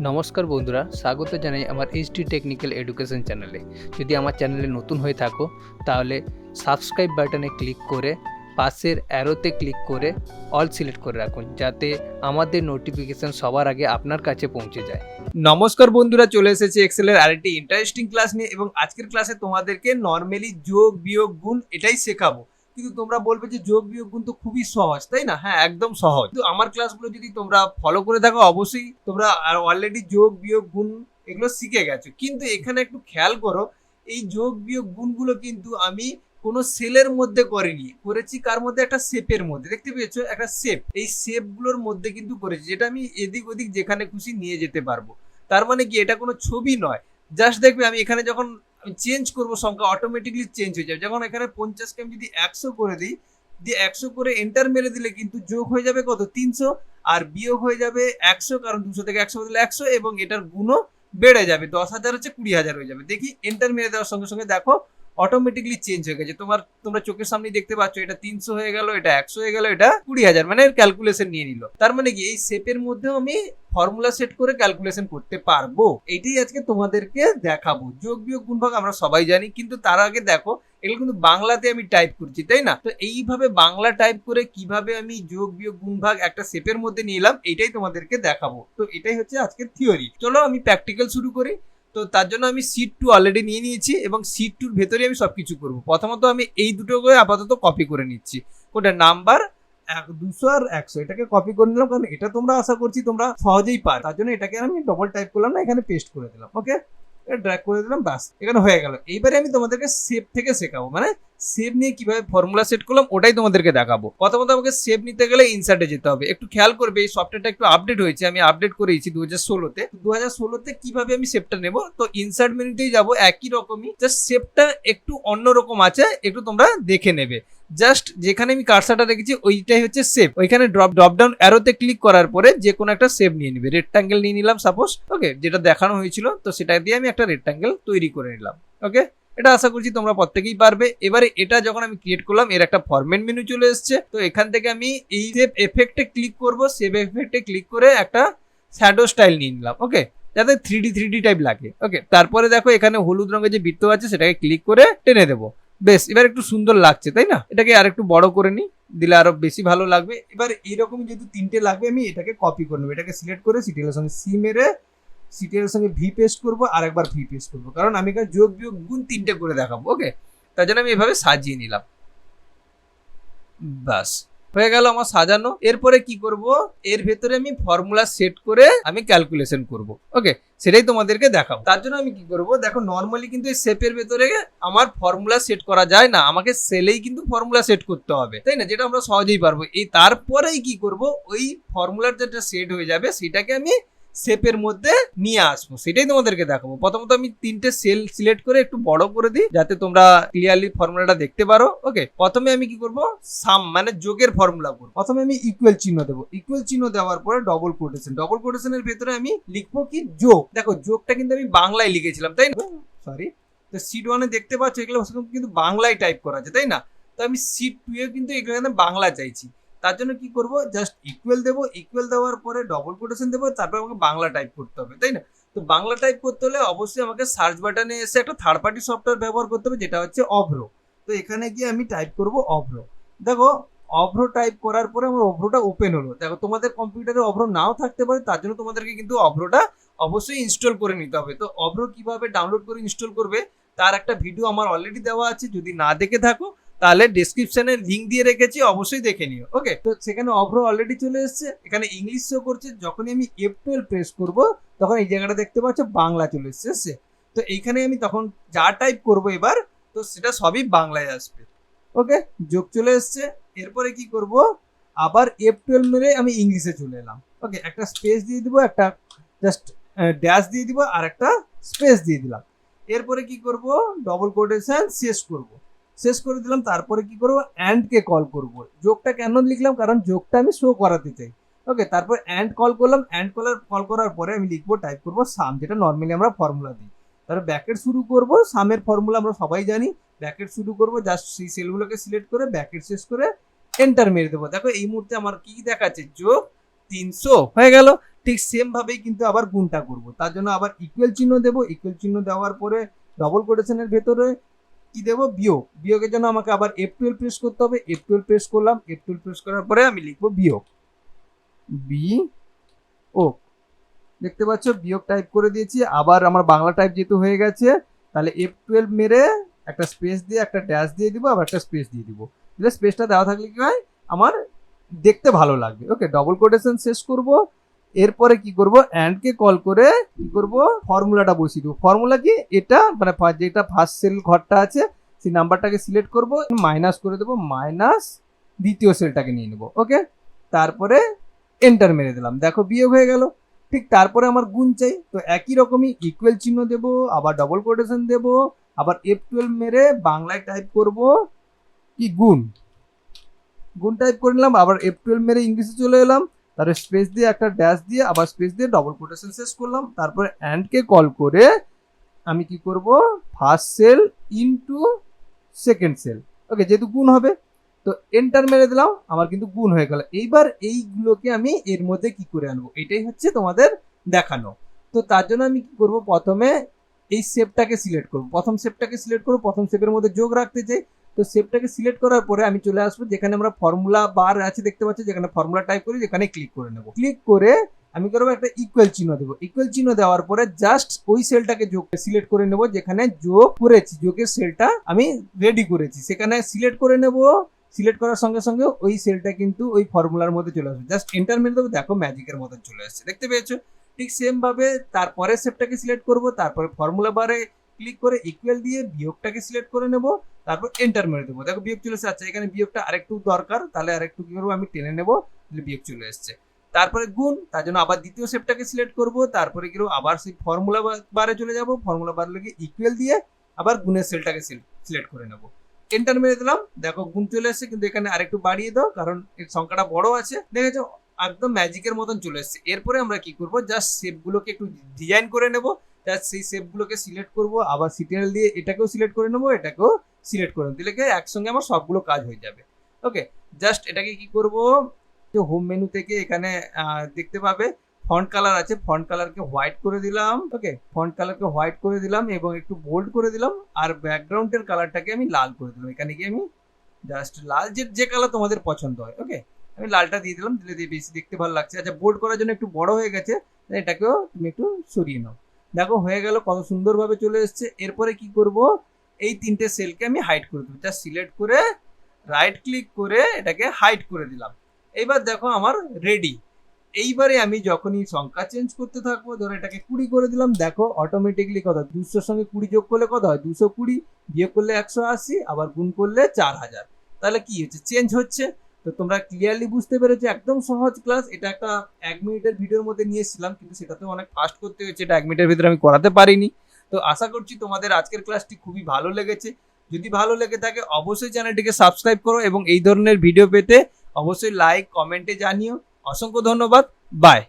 নমস্কার বন্ধুরা, স্বাগত জানাই আমার এইচডি টেকনিক্যাল এডুকেশন চ্যানেলে। যদি আমার চ্যানেলে নতুন হয়ে থাকো তাহলে সাবস্ক্রাইব বাটনে ক্লিক করে পাশের অ্যারোতে ক্লিক করে অল সিলেক্ট করে রাখুন, যাতে আমাদের নোটিফিকেশন সবার আগে আপনার কাছে পৌঁছে যায়। নমস্কার বন্ধুরা, চলে এসেছে এক্সেলের আরেকটি ইন্টারেস্টিং ক্লাস নিয়ে। এবং আজকের ক্লাসে তোমাদেরকে নর্মালি যোগ বিয়োগ গুণ এটাই শেখাবো। কিন্তু তোমরা বলবে যে যোগ বিয়োগ গুণ তো খুবই সহজ, তাই না? হ্যাঁ, একদম সহজ। কিন্তু আমার ক্লাসগুলো যদি তোমরা ফলো করে থাকো, অবশ্যই তোমরা অলরেডি যোগ বিয়োগ গুণ এগুলো শিখে গেছো। কিন্তু এখানে একটু খেয়াল করো, এই যোগ বিয়োগ গুণগুলো কিন্তু আমি কোনো সেলের মধ্যে করেছি কার মধ্যে? একটা শেপের মধ্যে। দেখতে পেয়েছো একটা শেপ, এই শেপ গুলোর মধ্যে কিন্তু করেছি, যেটা আমি এদিক ওদিক যেখানে খুশি নিয়ে যেতে পারবো। তার মানে কি, এটা কোনো ছবি নয়। জাস্ট দেখবে আমি এখানে যখন চেঞ্জ করব সংখ্যা, অটোমেটিকলি চেঞ্জ হয়ে যাবে। যখন এখানে 50কে আমি যদি 100 করে দিই, দিয়ে 100 করে এন্টার মেরে দিলে কিন্তু যোগ হয়ে যাবে কত? 300। আর বিয়োগ হয়ে যাবে 100, কারণ 200 থেকে 100 বদলে 100, এবং এটার গুণও বেড়ে যাবে। 10,000 হচ্ছে 20,000 হয়ে যাবে। দেখি এন্টার মেরে দেওয়ার সঙ্গে সঙ্গে দেখো অটোমেটিকলি চেঞ্জ হয়ে গেছে। তোমরা চোখের সামনে দেখতে পাচ্ছ, এটা 300 হয়ে গেল, এটা 100 হয়ে গেল, এটা 20,000, মানে ক্যালকুলেশন নিয়ে নিল। তার মানে কি, এই শেপের মধ্যেও আমি ফর্মুলা সেট করে ক্যালকুলেশন করতে পারবো। এইটাই আজকে তোমাদেরকে দেখাবো। যোগ বিয়োগ গুণভাগ আমরা সবাই জানি, কিন্তু তার আগে দেখো এগুলো কিন্তু বাংলাতে আমি টাইপ করছি, তাই না? তো এইভাবে বাংলা টাইপ করে কিভাবে আমি যোগ বিয়োগ গুণভাগ একটা শেপের মধ্যে নিলাম, এইটাই তোমাদেরকে দেখাবো। তো এটাই হচ্ছে আজকের থিওরি। চলো আমি প্র্যাকটিক্যাল শুরু করি। তো তার জন্য আমি সিট 2 অলরেডি নিয়ে নিয়েছি, এবং সিট 2 ভেতরে আমি সবকিছু করবো। প্রথমত আমি এই দুটো করে আপাতত কপি করে নিচ্ছি। কোনটা? নাম্বার 200 আর 100, এটাকে কপি করে নিলাম, কারণ এটা তোমরা আশা করছি তোমরা সহজেই পার। তার জন্য এটাকে আমি ডবল টাইপ করলাম না, এখানে পেস্ট করে দিলাম। ওকে, ড্র্যাগ করে দিলাম, বাস এখানে হয়ে গেল। এইবারে আমি তোমাদেরকে সেভ থেকে শেখাবো, মানে সেভ নিয়ে কিভাবে ফর্মুলা সেট করলাম ওটাই তোমাদেরকে দেখাবো। প্রথমত আমাকে সেভ নিতে গেলে ইনসার্টে যেতে হবে। একটু খেয়াল করবে, এই সফটওয়্যারটা একটু আপডেট হয়েছে, আমি আপডেট করেছি 2016-তে। 2016-তে কিভাবে আমি সেভটা নেব? তো ইনসার্ট মেনুতেই যাবো, একই রকমই, জাস্ট সেভটা একটু অন্যরকম আছে, একটু তোমরা দেখে নেবে। জাস্ট যেখানে আমি কার্সারটা রেখেছি ওইটাই হচ্ছে সেভ। ওইখানে ড্রপ ডাউন অ্যারোতে ক্লিক করার পরে যে কোনো একটা সেভ নিয়ে নিবে। রেক্টাঙ্গেল নিয়ে নিলাম সাপোজ। ওকে, যেটা দেখানো হয়েছিল, তো সেটা দিয়ে আমি একটা রেক্টাঙ্গেল তৈরি করে নিলাম। ওকে, এটা আশা করছি তোমরা প্রত্যেকেই পারবে। এবারে এটা যখন আমি ক্রিয়েট করলাম, এর একটা ফরম্যাট মেনু চলে এসেছে। তো এখান থেকে আমি এই সেভ এফেক্টে ক্লিক করব। সেভ এফেক্টে ক্লিক করে একটা শ্যাডো স্টাইল নিয়ে নিলাম। ওকে, যাতে 3D টাইপ লাগে। ওকে, তারপরে দেখো এখানে হলুদ রঙের যে বৃত্ত আছে সেটাকে ক্লিক করে টেনে দেবো। বেশ, এবার একটু সুন্দর লাগছে, তাই না? এটাকে আর একটু বড় করে নিই, দিলে আরো বেশি ভালো লাগবে। এবার এইরকম যেহেতু 3টে লাগবে, আমি এটাকে কপি করে নেবো। এটাকে সিলেক্ট করে সিটিএল এর সঙ্গে সি মেরে সিটিএল এর সঙ্গে ভি পেস্ট করবো, আর একবার ভি পেস্ট করবো, কারণ আমি এখানে যোগ বিয়োগ গুণ 3টে করে দেখাবো। ওকে, তার জন্য আমি এভাবে সাজিয়ে নিলাম। বাস, হয়ে গেল আমার সাজানো। এরপরে কি করব? এর ভেতরে আমি ফর্মুলা সেট করে আমি ক্যালকুলেশন করব। ওকে, সেটাই তোমাদেরকে দেখাবো। তার জন্য আমি কি করব? দেখো নর্মালি কিন্তু এই শেপের ভেতরে আমার ফর্মুলা সেট করা যায় না, আমাকে সেলেই কিন্তু ফর্মুলা সেট করতে হবে, তাই না? যেটা আমরা সহজেই পারবো। এই তারপরেই কি করব, ওই ফর্মুলার যেটা সেট হয়ে যাবে সেটাকে আমি শেপের মধ্যে নিয়ে আসবো, সেটাই তোমাদেরকে দেখাবো। প্রথমত আমি 3টে সেল সিলেক্ট করে একটু বড় করে দিই, যাতে তোমরা ক্লিয়ারলি ফর্মুলাটা দেখতে পারো। ওকে, প্রথমে আমি কি করব? সাম মানে যোগের ফর্মুলা করব। প্রথমে আমি ইকুয়াল চিহ্ন দেবো। ইকুয়াল চিহ্ন দেওয়ার পরে ডবল কোটেশন। ডবল কোটেশনের ভেতরে আমি লিখবো কি? যোগ। দেখো যোগটা কিন্তু আমি বাংলায় লিখেছিলাম, তাই না? সরি, তো সিট 1-এ দেখতে পাচ্ছ এগুলো কিন্তু বাংলায় টাইপ করা আছে, তাই না? তো আমি সিট 2-এ কিন্তু এখানে বাংলা চাইছি। তার জন্য কি করব? জাস্ট ইকুয়াল দেবো। ইকুয়াল দেওয়ার পরে ডবল কোটেশন দেবো, তারপর আমাকে বাংলা টাইপ করতে হবে, তাই না? তো বাংলা টাইপ করতে হলে অবশ্যই আমাকে সার্চ বাটনে এসে একটা থার্ড পার্টি সফটওয়্যার ব্যবহার করতে হবে, যেটা হচ্ছে অভ্র। তো এখানে গিয়ে আমি টাইপ করব অভ্র। দেখো অভ্র টাইপ করার পরে আমার অভ্রটা ওপেন হলো। দেখো তোমাদের কম্পিউটারে অভ্র নাও থাকতে পারে, তার জন্য তোমাদেরকে কিন্তু অভ্রটা অবশ্যই ইনস্টল করে নিতে হবে। তো অভ্র কিভাবে ডাউনলোড করে ইনস্টল করবে তার একটা ভিডিও আমার অলরেডি দেওয়া আছে, যদি না দেখে থাকো তাহলে ডেসক্রিপশনে লিংক দিয়ে রেখেছি, অবশ্যই দেখে নিও। ওকে, তো সেখানে অভ্র অলরেডি চলে এসেছে, এখানে ইংলিশ শো করছে। যখনই আমি F12 প্রেস করব, তখন এই জায়গাটা দেখতে পাচ্ছ বাংলা চলে এসেছে। তো এইখানে আমি তখন যা টাইপ করব এবার, তো সেটা সবই বাংলায় আসবে। ওকে, যোগ চলে এসছে। এরপরে কি করব? আবার F12 মেরে আমি ইংলিশে চলে এলাম। ওকে, একটা স্পেস দিয়ে দিব, একটা জাস্ট ড্যাশ দিয়ে দিব, আর একটা স্পেস দিয়ে দিলাম। এরপরে কি করব? ডবল কোটেশন শেষ করে দিলাম। তারপরে কি করবো? অ্যান্ড কে কল করব। যোগটা কেন লিখলাম? কারণ যোগটা আমি শো করাতে চাই। ওকে, তারপর অ্যান্ড কল করলাম। অ্যান্ড কল করার পরে আমি লিখবো, টাইপ করবো সাম, যেটা নর্মালি আমরা ফর্মুলা দিই। তারপর ব্র্যাকেট শুরু করব। সামের ফর্মুলা আমরা সবাই জানি। ব্র্যাকেট শুরু করব, জাস্ট সেই সেলগুলোকে সিলেক্ট করে ব্র্যাকেট শেষ করে এন্টার মেরে দেবো। দেখো এই মুহূর্তে আমার কি দেখাচ্ছে? যোগ 300 হয়ে গেল। ঠিক সেম ভাবেই কিন্তু আবার গুণটা করব। তার জন্য আবার ইকুয়াল চিহ্ন দেবো, ইকুয়াল চিহ্ন দেওয়ার পরে ডবল কোটেশনের ভেতরে কি দেবো, বিয়োগ। বিয়োগের জন্য আমাকে আবার F12 প্রেস করতে হবে, F12 প্রেস করলাম, F12 প্রেস করার পরে আমি লিখবো বিয়োগ, বিয়োগ। দেখতে পাচ্ছ বিয়োগ টাইপ করে দিয়েছি। আবার আমার বাংলা টাইপ যেহেতু হয়ে গেছে, তাহলে F12 মেরে একটা স্পেস দিয়ে একটা ড্যাশ দিয়ে দিব, আবার একটা স্পেস দিয়ে দিব। দিলে স্পেসটা দেওয়া থাকলে কি হয়, আমার দেখতে ভালো লাগবে। ওকে, ডবল কোটেশন শেষ করব। এরপরে কি করব, অ্যান্ড কে কল করে কি করব, ফর্মুলাটা বসিয়ে দেবো। ফর্মুলা কি, এটা মানে যেটা ফার্স্ট সেল ঘরটা আছে সেই নাম্বারটাকে সিলেক্ট করব, মাইনাস করে দেবো, মাইনাস দ্বিতীয় সেলটাকে নিয়ে নেব। ওকে, তারপরে এন্টার মেরে দিলাম, দেখো বিয়োগ হয়ে গেল। ঠিক তারপরে আমার গুণ চাই, তো একই রকমই ইকুয়াল চিহ্ন দেব, আবার ডবল কোটেশন দেব, আবার F12 মেরে বাংলায় টাইপ করব কি গুণ, গুণ টাইপ করে নিলাম, আবার F12 মেরে ইংলিশে চলে এলাম, তারপরে স্পেস দিয়ে একটা ড্যাশ দিয়ে আবার স্পেস দিয়ে ডবল কোটেশন শেষ করলাম। তারপরে অ্যান্ড কে কল করে আমি কি করব, first cell into second cell. Okay, যেহেতু গুণ হবে তো এন্টার মেরে দিলাম, আমার কিন্তু গুণ হয়ে গেল। এইবার এইগুলোকে আমি এর মধ্যে কি করে আনবো, এটাই হচ্ছে তোমাদের দেখানো। তো তার জন্য আমি কি করব, প্রথমে এই শেপটাকে সিলেক্ট করব, প্রথম শেপটাকে সিলেক্ট করব, প্রথম শেপের মধ্যে যোগ রাখতে চাই। তো শেপটাকে সিলেক্ট করার পরে আমি চলে আসবো যেখানে আমরা ফর্মুলা বার আছে দেখতে পাচ্ছি, যেখানে ফর্মুলা টাইপ করি, যেখানে ক্লিক করে নেব। ক্লিক করে আমি করবো একটা ইকুয়াল চিহ্ন দেবো। ইকুয়াল চিহ্ন দেওয়ার পরে জাস্ট ওই সেলটাকে যোগ সিলেক্ট করে নেব, যেখানে যোগ করেছি, যোগের সেলটা আমি রেডি করেছি সেখানে সিলেক্ট করে নেব। সিলেক্ট করার সঙ্গে সঙ্গে ওই সেলটা কিন্তু ওই ফর্মুলার মধ্যে চলে আসবে। জাস্ট এন্টার মেরে দেবো, দেখো ম্যাজিকের মতন চলে আসছে, দেখতে পেয়েছো? ঠিক সেম ভাবে তারপরে সেপটাকে সিলেক্ট করব, তারপরে ফর্মুলা বারে ক্লিক করে ইকুয়াল দিয়ে বিয়োগটাকে সিলেক্ট করে নেব, তারপর এন্টার মেরে দেবো, দেখো বিয়োগ চলে এসেছে। আচ্ছা, এখানে বিয়োগটা আরেকটু দরকার, তাহলে আরেকটু কি করবো, আমি টেনে নেবো, বিয়োগ চলে এসছে। তারপরে গুণ, তার জন্য আবার দ্বিতীয় শেপটাকে সিলেক্ট করব, তারপরে কি আবার সেই ফর্মুলা বারে চলে যাব, ফর্মুলা বার লেগে ইকুয়াল দিয়ে আবার গুণের সেলটাকে সিলেক্ট করে নেব, এন্টার মেরে দিলাম, দেখো গুণ চলে এসেছে। কিন্তু এখানে আরেকটু বাড়িয়ে দাও, কারণ এর সংখ্যাটা বড় আছে, দেখেছো একদম ম্যাজিকের মতন চলে এসেছে। এরপরে আমরা কি করব, জাস্ট শেপগুলোকে একটু ডিজাইন করে নেব, জাস্ট সেই শেপগুলোকে সিলেক্ট করব, আবার সিটিএল দিয়ে এটাকেও সিলেক্ট করে নেব, এটাকেও সিলেক্ট করে দিলে একসঙ্গে আমার সবগুলো কাজ হয়ে যাবে। ওকে, জাস্ট এটাকে কি করব, হোম মেনু থেকে এখানে দেখতে পাবে ফন্ট কালার আছে, ফন্ট কালারকে হোয়াইট করে দিলাম। ওকে, ফন্ট কালারকে হোয়াইট করে দিলাম এবং একটু বোল্ড করে দিলাম, আর ব্যাকগ্রাউন্ডের কালারটাকে আমি লাল করে দিলাম। এখানে গিয়ে আমি জাস্ট লাল, যে কালার তোমাদের পছন্দ হয়, ওকে আমি লালটা দিয়ে দিলাম, দিলে দিয়ে বেশি দেখতে ভালো লাগছে। আচ্ছা, বোল্ড করার জন্য একটু বড় হয়ে গেছে, এটাকেও তুমি একটু সরিয়ে নাও, দেখো হয়ে গেল, কত সুন্দরভাবে চলে এসছে। এরপরে কি করব, এই তিনটে সেলকে আমি হাইড করে দেবো, জাস্ট সিলেক্ট করে রাইট ক্লিক করে এটাকে হাইড করে দিলাম। এইবার দেখো আমার রেডি। এইবারে আমি যখনই সংখ্যা চেঞ্জ করতে থাকবো, ধরো এটাকে 20 করে দিলাম, দেখো অটোমেটিকলি কত, 200 সঙ্গে 20 যোগ করলে কত হয়, 220, বিয়োগ করলে 180, আবার গুণ করলে 4000, তাহলে কি হচ্ছে, চেঞ্জ হচ্ছে। তো তোমরা ক্লিয়ারলি বুঝতে পেরেছো, একদম সহজ ক্লাস। এটা একটা 1 মিনিটের ভিডিওর মধ্যে নিয়ে এসেছিলাম, কিন্তু সেটাতে অনেক ফাস্ট করতে হয়েছে, এটা 1 মিনিটের ভিতরে আমি করাতে পারিনি। তো আশা করছি তোমাদের আজকের ক্লাসটি খুবই ভালো লেগেছে। যদি ভালো লেগে থাকে অবশ্যই চ্যানেলটিকে সাবস্ক্রাইব করো এবং এই ধরনের ভিডিও পেতে অবশ্যই লাইক কমেন্টে জানিও। অসংখ্য ধন্যবাদ, বাই।